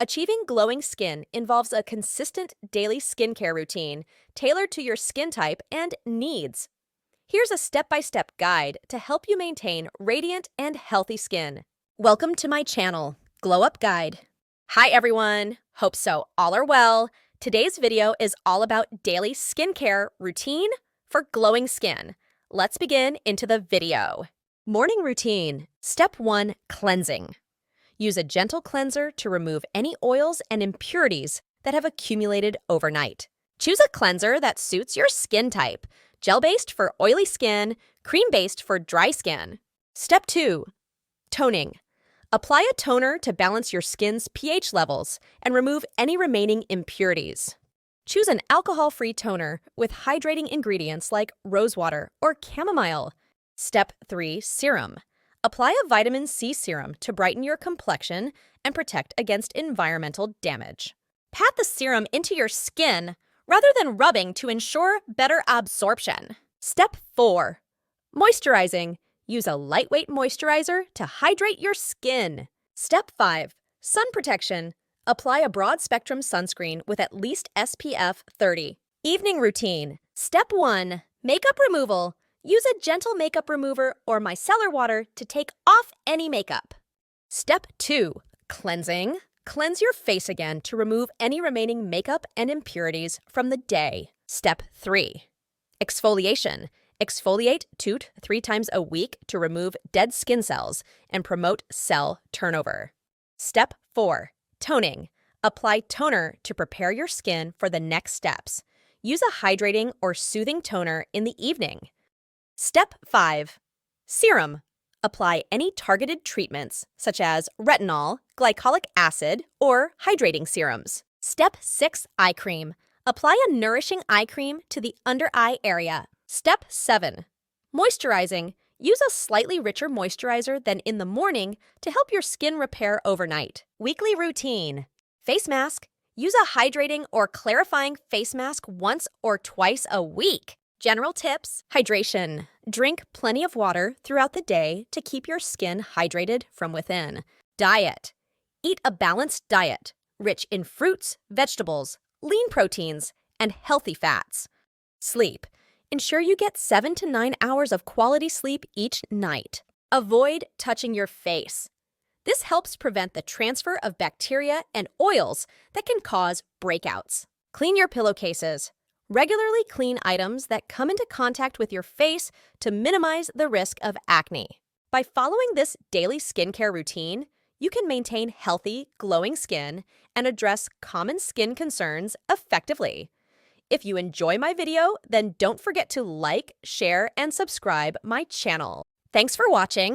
Achieving glowing skin involves a consistent daily skincare routine tailored to your skin type and needs. Here's a step-by-step guide to help you maintain radiant and healthy skin. Welcome to my channel, Glow Up Guide. Hi everyone, hope so all are well. Today's video is all about daily skincare routine for glowing skin. Let's begin into the video. Morning routine. Step 1, cleansing. Use a gentle cleanser to remove any oils and impurities that have accumulated overnight. Choose a cleanser that suits your skin type, gel-based for oily skin, cream-based for dry skin. Step 2, toning. Apply a toner to balance your skin's pH levels and remove any remaining impurities. Choose an alcohol-free toner with hydrating ingredients like rosewater or chamomile. Step 3, serum. Apply a vitamin C serum to brighten your complexion and protect against environmental damage. Pat the serum into your skin rather than rubbing to ensure better absorption. Step 4, moisturizing. Use a lightweight moisturizer to hydrate your skin. Step 5, sun protection. Apply a broad-spectrum sunscreen with at least SPF 30. Evening routine. Step 1, makeup removal. Use a gentle makeup remover or micellar water to take off any makeup. Step 2, cleansing. Cleanse your face again to remove any remaining makeup and impurities from the day. Step 3, exfoliation. Exfoliate 2 to 3 times a week to remove dead skin cells and promote cell turnover. Step 4, toning. Apply toner to prepare your skin for the next steps. Use a hydrating or soothing toner in the evening. Step 5, serum. Apply any targeted treatments such as retinol, glycolic acid, or hydrating serums. Step 6, eye cream. Apply a nourishing eye cream to the under eye area. Step 7, moisturizing. Use a slightly richer moisturizer than in the morning to help your skin repair overnight. Weekly routine. Face mask. Use a hydrating or clarifying face mask once or twice a week. General tips. Hydration. Drink plenty of water throughout the day to keep your skin hydrated from within. Diet. Eat a balanced diet, rich in fruits, vegetables, lean proteins, and healthy fats. Sleep. Ensure you get 7 to 9 hours of quality sleep each night. Avoid touching your face. This helps prevent the transfer of bacteria and oils that can cause breakouts. Clean your pillowcases. Regularly clean items that come into contact with your face to minimize the risk of acne. By following this daily skincare routine, you can maintain healthy, glowing skin and address common skin concerns effectively. If you enjoy my video, then don't forget to like, share, and subscribe my channel. Thanks for watching.